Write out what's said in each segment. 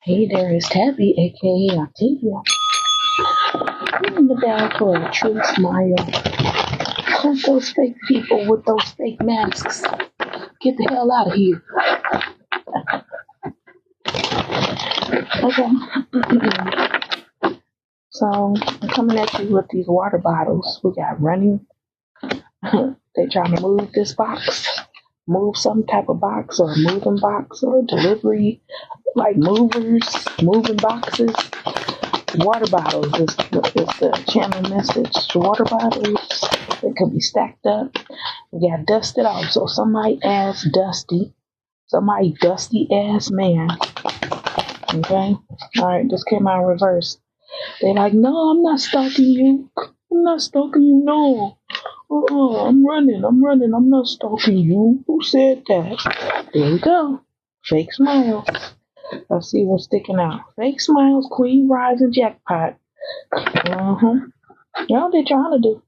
Hey there, it's Tabby, aka Octavia. Ringing the bell for a true smile. Let those fake people with those fake masks get the hell out of here. Okay. So, I'm coming at you with these water bottles. We got running. They're trying to move this box. Move some type of box or a moving box or delivery, like movers, moving boxes. Water bottles is the channel message. Water bottles, it could be stacked up. We got dusted off. So somebody ass dusty ass man. Okay? Alright, this came out in reverse. They're like, no, I'm not stalking you. I'm not stalking you, no. I'm running, I'm not stalking you. Who said that? There we go. Fake smiles. Let's see what's sticking out. Fake smiles, queen, rise, and jackpot. You know what they're trying to do.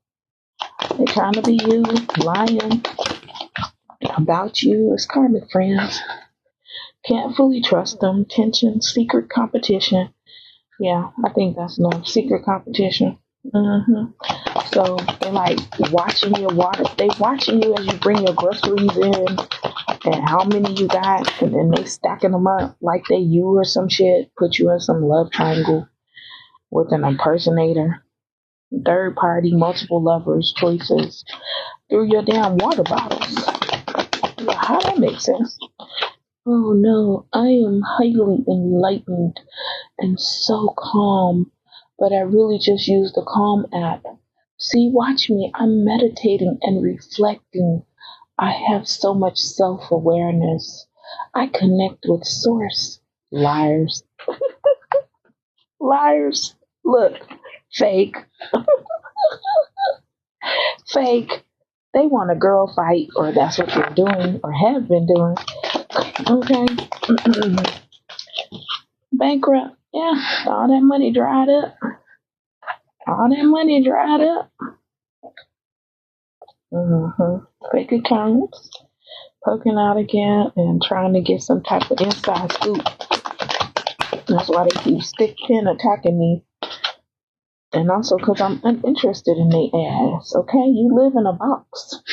They're trying to be you, lying about you as karmic friends. Can't fully trust them. Tension, secret competition. Yeah, I think that's enough. Secret competition. So they're like watching your water. They watching you as you bring your groceries in and how many you got, and then they stacking them up like they you or some shit. Put you in some love triangle with an impersonator, third party, multiple lovers, choices through your damn water bottles. How that make sense? Oh no, I am highly enlightened and so calm, but I really just use the Calm app. See, watch me. I'm meditating and reflecting. I have so much self-awareness. I connect with source. Liars. Liars. Look, fake. Fake. They want a girl fight, or that's what they're doing, or have been doing. Okay. Bankrupt. Yeah, all that money dried up. Fake accounts. Poking out again and trying to get some type of inside scoop. That's why they keep stick pin attacking me. And also because I'm uninterested in their ass. Okay, you live in a box.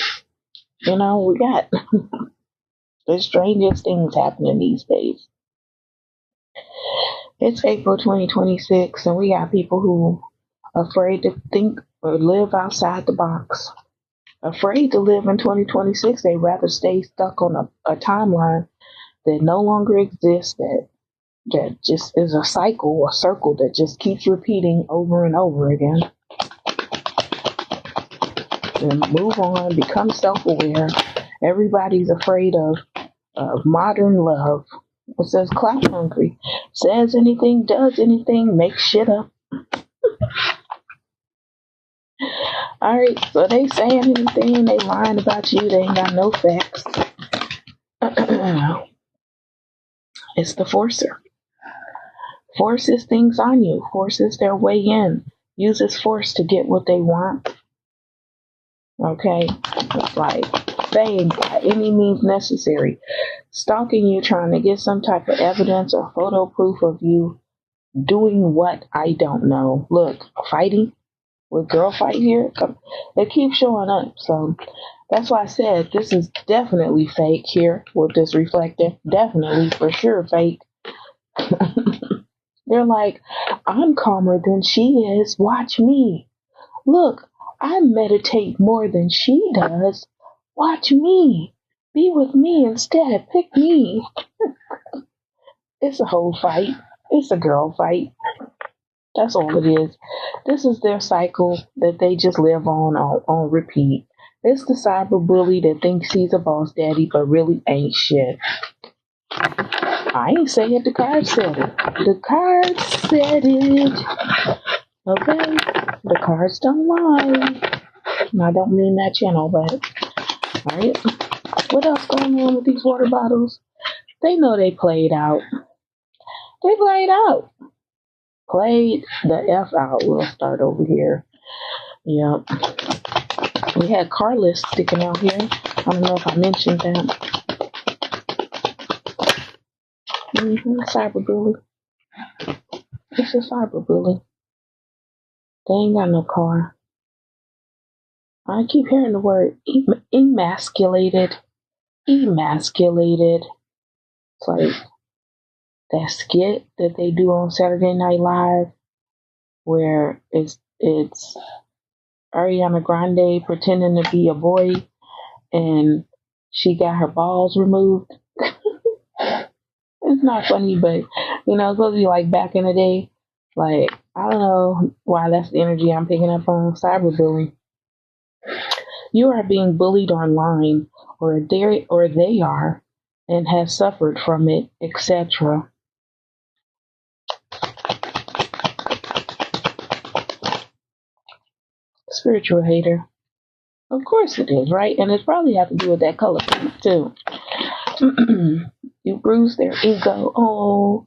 You know, we got the strangest things happening these days. It's April 2026 and we got people who are afraid to think or live outside the box. Afraid to live in 2026, they rather stay stuck on a timeline that no longer exists, that just is a cycle, a circle that just keeps repeating over and over again. And move on, become self-aware. Everybody's afraid of modern love. It says clout hungry. Says anything, does anything, makes shit up. Alright, so they saying anything, they lying about you, they ain't got no facts. It's the forcer. Forces things on you, forces their way in, uses force to get what they want. Okay? It's like saying by any means necessary. Stalking you, trying to get some type of evidence or photo proof of you doing what I don't know. Look, fighting. With girl fight here, they keep showing up. So that's why I said this is definitely fake here with this reflector. Definitely, for sure, fake. They're like, I'm calmer than she is. Watch me. Look, I meditate more than she does. Watch me. Be with me instead. Pick me. It's a whole fight. It's a girl fight. That's all it is. This is their cycle that they just live on repeat. It's the cyberbully that thinks he's a boss daddy but really ain't shit. I ain't saying it, the card said it. The card said it. Okay? The cards don't lie. And I don't mean that channel, but alright. What else going on with these water bottles? They know they played out. They played out. Played the F out. We'll start over here. Yep. We had car lists sticking out here. I don't know if I mentioned that. Cyberbully. It's a cyberbully. They ain't got no car. I keep hearing the word emasculated. Emasculated. It's like that skit that they do on Saturday Night Live where it's Ariana Grande pretending to be a boy and she got her balls removed. It's not funny, but it's supposed to be like back in the day. Like, I don't know why that's the energy I'm picking up on. Cyberbullying. You are being bullied online, or they are, and have suffered from it, etc. Spiritual hater. Of course it is, right? And it probably has to do with that color too. You bruise their ego. Oh,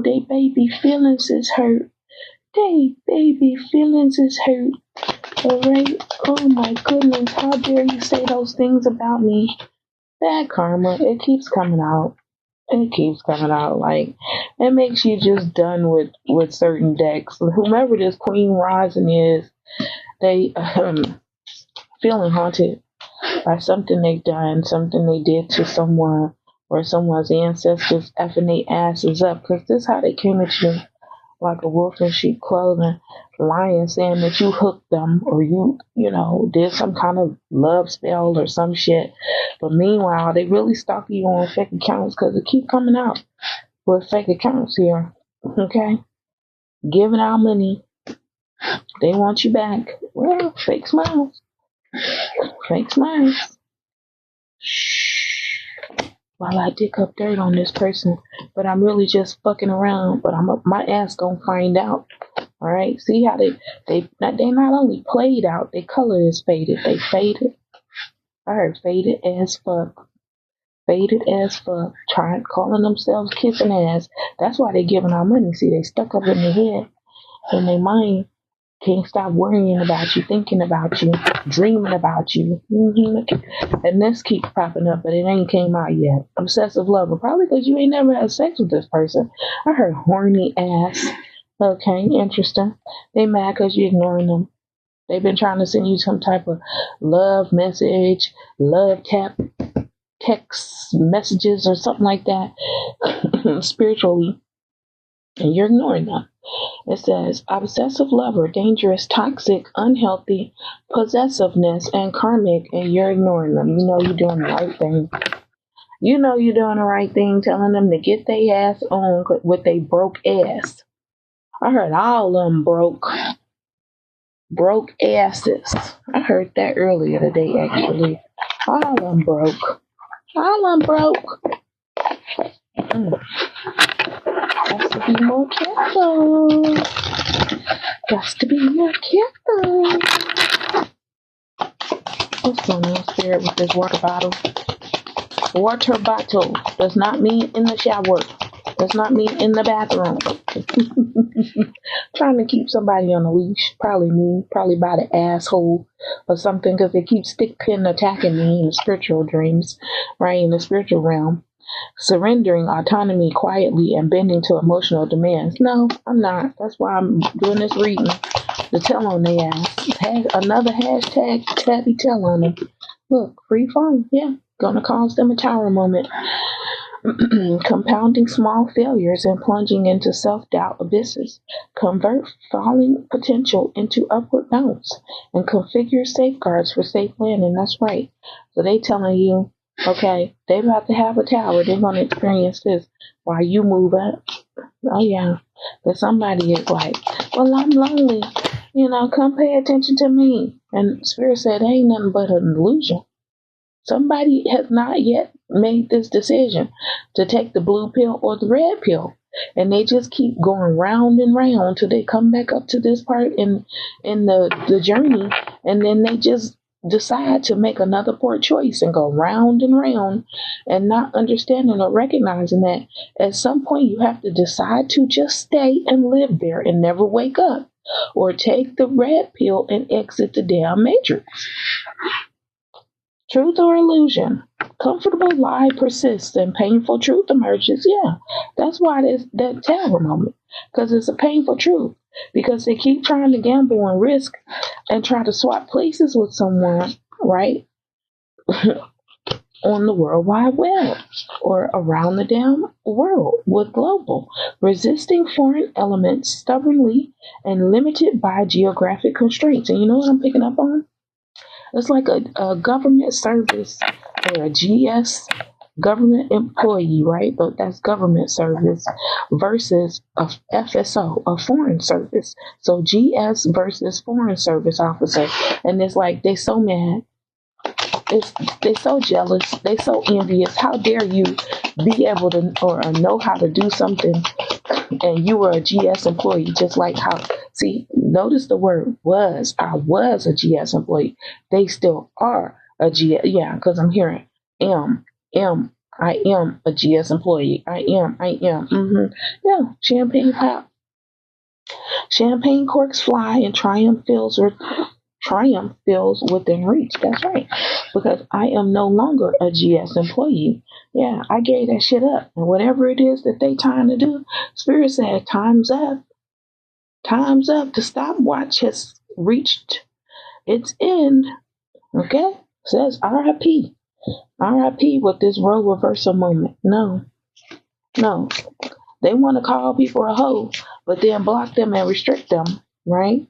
they baby feelings is hurt. They baby feelings is hurt. Alright? Oh my goodness, how dare you say those things about me? That karma, it keeps coming out. It keeps coming out. Like, it makes you just done with certain decks. Whomever this Queen Rising is, they feeling haunted by something they've done, something they did to someone, or someone's ancestors effing their asses up. Because this is how they came at you, like a wolf in sheep clothing, lying, saying that you hooked them, or you did some kind of love spell or some shit. But meanwhile, they really stalking you on fake accounts because it keep coming out with fake accounts here. Okay? Giving out money. They want you back. Well, fake smiles. Fake smiles. Shh. While I dig up dirt on this person, but I'm really just fucking around. But my ass gonna find out. All right. See how they not only played out, their color is faded. They faded. I heard faded as fuck. Faded as fuck. Calling themselves kissing ass. That's why they giving out money. See, they stuck up in their head, in their mind. Can't stop worrying about you, thinking about you, dreaming about you. And this keeps popping up, but it ain't came out yet. Obsessive lover. Probably because you ain't never had sex with this person. I heard horny ass. Okay, interesting. They mad because you ignoring them. They've been trying to send you some type of love message, love tap, text messages or something like that spiritually. And you're ignoring them. It says, obsessive lover, dangerous, toxic, unhealthy, possessiveness, and karmic, and you're ignoring them. You know you're doing the right thing. You know you're doing the right thing, telling them to get their ass on with they broke ass. I heard all of them broke asses. I heard that earlier today, actually. All of them broke. All of them broke. Got to be more careful. Got to be more careful. What's going on, Spirit, with this water bottle? Water bottle does not mean in the shower. Does not mean in the bathroom. Trying to keep somebody on a leash. Probably me. Probably by the asshole or something, because they keep stick pin attacking me in the spiritual dreams, right, in the spiritual realm. Surrendering autonomy quietly and bending to emotional demands. No, I'm not. That's why I'm doing this reading to tell on their ass. Another hashtag tabby tell on them. Look, free phone. Yeah, gonna cause them a tower moment. Compounding small failures and plunging into self-doubt abysses. Convert falling potential into upward bounce and configure safeguards for safe landing. That's right. So they telling you, okay, they about to have a tower. They're going to experience this while you move up. Oh, yeah. But somebody is like, well, I'm lonely. Come pay attention to me. And Spirit said, ain't nothing but an illusion. Somebody has not yet made this decision to take the blue pill or the red pill. And they just keep going round and round till they come back up to this part in the journey. And then they just decide to make another poor choice and go round and round, and not understanding or recognizing that at some point you have to decide to just stay and live there and never wake up, or take the red pill and exit the damn matrix. Truth or illusion? Comfortable lie persists and painful truth emerges. Yeah, that's why there's that terror moment. Because it's a painful truth. Because they keep trying to gamble and risk and try to swap places with someone, right? On the World Wide Web or around the damn world with global, resisting foreign elements stubbornly and limited by geographic constraints. And you know what I'm picking up on? It's like a government service or a GS government employee, right? But that's government service versus a FSO, a foreign service. So GS versus foreign service officer. And it's like they so mad. They so jealous. They so envious. How dare you be able to or know how to do something and you were a GS employee, just like how, see, notice the word was. I was a GS employee. They still are a GS. Yeah, because I'm hearing am. I am a GS employee. I am. Yeah, champagne pop. Champagne corks fly and triumph feels within reach. That's right. Because I am no longer a GS employee. Yeah, I gave that shit up. And whatever it is that they trying to do, Spirit said, time's up. Time's up. The stopwatch has reached its end. Okay? Says RIP. RIP with this role reversal moment. No. They want to call people a hoe, but then block them and restrict them, right?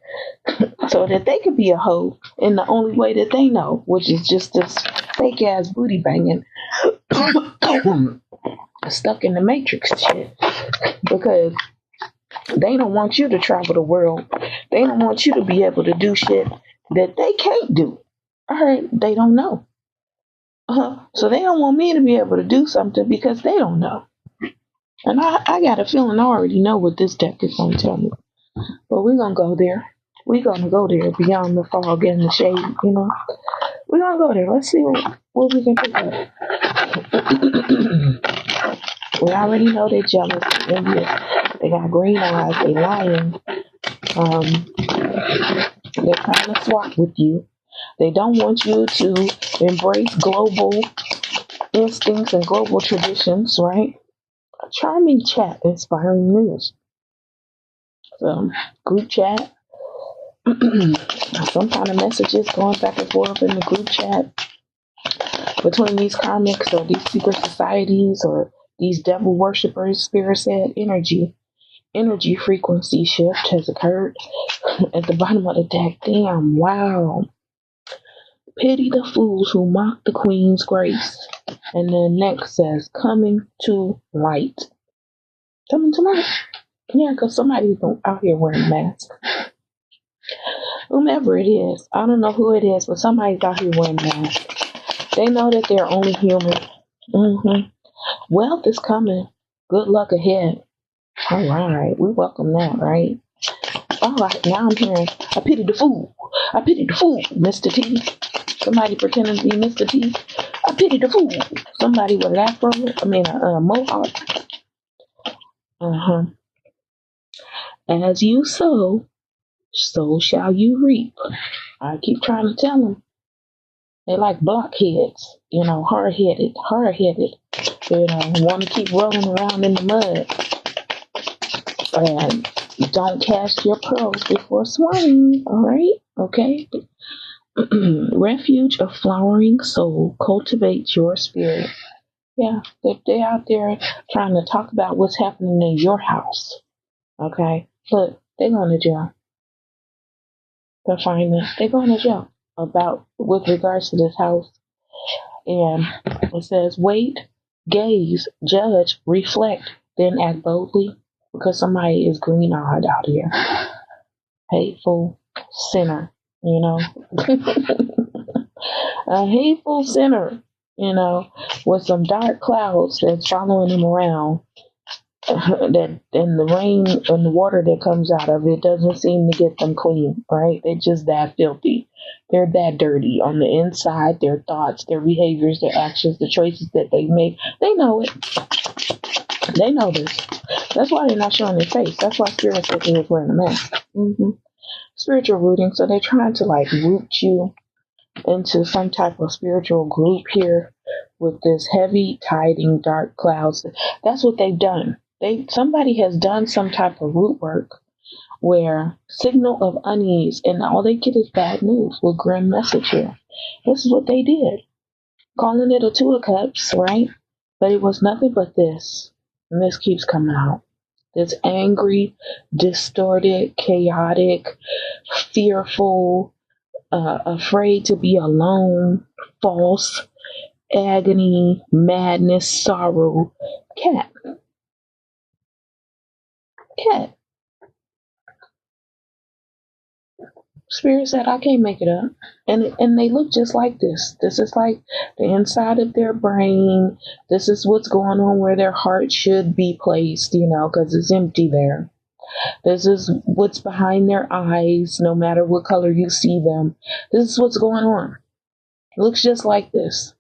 So that they could be a hoe in the only way that they know, which is just this fake ass booty banging stuck in the matrix shit. Because they don't want you to travel the world. They don't want you to be able to do shit that they can't do. Or they don't know. So they don't want me to be able to do something because they don't know. And I got a feeling I already know what this deck is going to tell me. But we're going to go there. We're going to go there beyond the fog and the shade, you know. We're going to go there. Let's see what we can pick up. We already know they're jealous, envious. They got green eyes. They lying. They're trying to swap with you. They don't want you to embrace global instincts and global traditions, right? A charming chat, inspiring news. So, group chat. Some kind of messages going back and forth in the group chat between these karmics or these secret societies or these devil worshippers. Spirit said energy frequency shift has occurred at the bottom of the deck. Damn, wow. Pity the fools who mock the queen's grace. And then next says coming to light. Coming to light. Yeah, because somebody's out here wearing a mask. Whomever it is, I don't know who it is, but somebody's out here wearing a mask. They know that they're only human. Wealth is coming. Good luck ahead. All right, we welcome that, right? All right, now I'm hearing, I pity the fool. I pity the fool, Mr. T. Somebody pretending to be Mr. T. I pity the fool. Somebody with an afro, a mohawk. As you sow, so shall you reap. I keep trying to tell them. They like blockheads, hard-headed, want to keep rolling around in the mud. And don't cast your pearls before swine, all right? Okay? Refuge of flowering soul, cultivate your spirit. Yeah, they're out there trying to talk about what's happening in your house. Okay? Look, they're going to jail. Confinement. They're going to jail with regards to this house. And it says, wait, gaze, judge, reflect, then act boldly, because somebody is green-eyed out here. Hateful sinner, a hateful sinner, with some dark clouds that's following him around. That and the rain and the water that comes out of it doesn't seem to get them clean, right? They're just that filthy. They're that dirty on the inside. Their thoughts, their behaviors, their actions, the choices that they make. They know it. They know this. That's why they're not showing their face. That's why Spirit said they was wearing a mask. Spiritual rooting. So they're trying to root you into some type of spiritual group here with this heavy tiding dark clouds. That's what they've done. Somebody has done some type of root work where signal of unease, and all they get is bad news with grim message here. This is what they did. Calling it a two of cups, right? But it was nothing but this. And this keeps coming out. This angry, distorted, chaotic, fearful, afraid to be alone, false, agony, madness, sorrow. Cat. Cat. Spirit said, I can't make it up. And they look just like this. This is like the inside of their brain. This is what's going on where their heart should be placed, because it's empty there. This is what's behind their eyes, no matter what color you see them. This is what's going on. It looks just like this.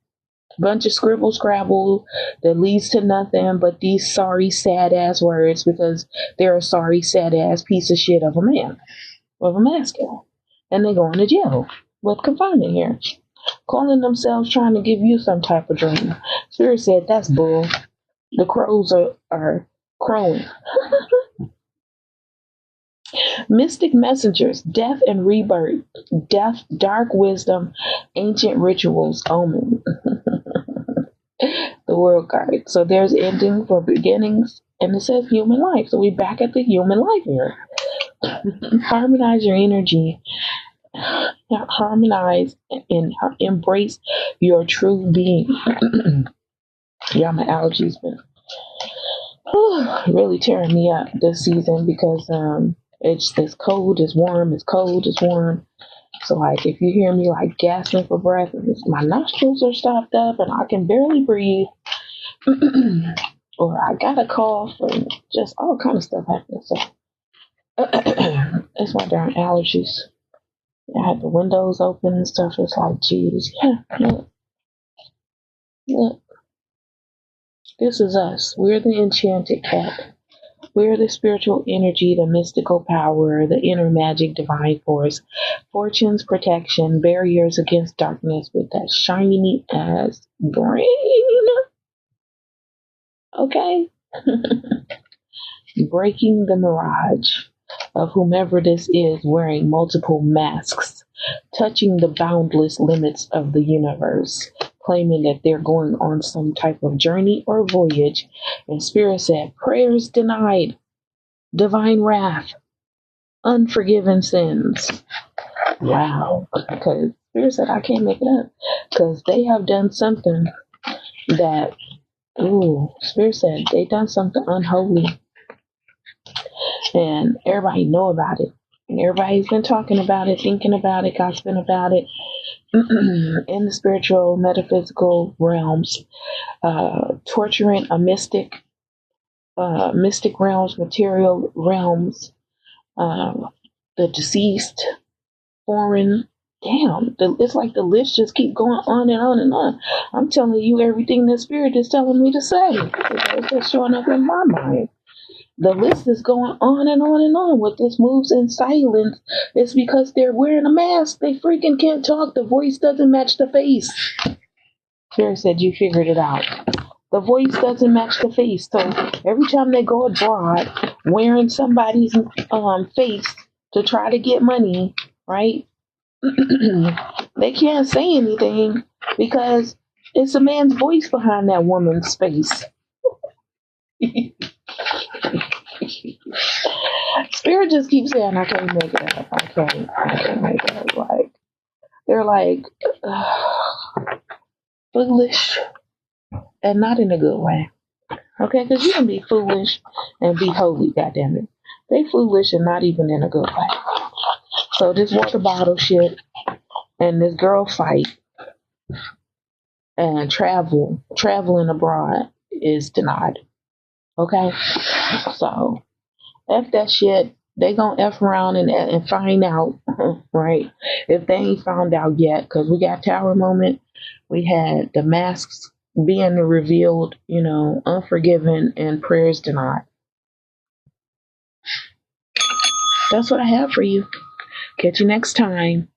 Bunch of scribble scrabble that leads to nothing but these sorry, sad ass words because they're a sorry, sad ass piece of shit of a man, of a masculine. And they go into jail with confinement here. Calling themselves trying to give you some type of dream. Spirit said, that's bull. The crows are crowing. Mystic messengers, death and rebirth, death, dark wisdom, ancient rituals, omen. The world card. So there's ending for beginnings, and it says human life. So we back at the human life here. Harmonize your energy. Harmonize and embrace your true being. Yeah, my allergies been really tearing me up this season because it's cold, it's warm, it's cold, it's warm. So like if you hear me like gasping for breath, my nostrils are stopped up and I can barely breathe. Or I got a cough and just all kind of stuff happening. So it's my darn allergies. I had the windows open and stuff. It's like, geez, yeah, look. This is us. We're the enchanted cat. We're the spiritual energy, the mystical power, the inner magic, divine force, fortune's protection, barriers against darkness with that shiny ass brain. Okay? Breaking the mirage of whomever this is wearing multiple masks, touching the boundless limits of the universe, claiming that they're going on some type of journey or voyage. And Spirit said, prayers denied, divine wrath, unforgiven sins. Wow. Because Spirit said, I can't make it up. Because they have done something that, Spirit said, they done something unholy. And everybody know about it. And everybody's been talking about it, thinking about it, gossiping about it. In the spiritual, metaphysical realms, torturing a mystic realms, material realms, the deceased, foreign. Damn, it's like the list just keep going on and on and on. I'm telling you everything the Spirit is telling me to say. It's just showing up in my mind. The list is going on and on and on. What this moves in silence is because they're wearing a mask. They freaking can't talk. The voice doesn't match the face. Spirit said you figured it out. The voice doesn't match the face. So every time they go abroad wearing somebody's face to try to get money, right? They can't say anything because it's a man's voice behind that woman's face. Spirit just keeps saying, I can't make it up. I can't make it up. Like, they're like, foolish and not in a good way. Okay, because you can be foolish and be holy, goddammit. They foolish and not even in a good way. So this water bottle shit and this girl fight and traveling abroad is denied. Okay? So F that shit. They gonna F around and find out, right? If they ain't found out yet, because we got Tower Moment. We had the masks being revealed, unforgiven and prayers denied. That's what I have for you. Catch you next time.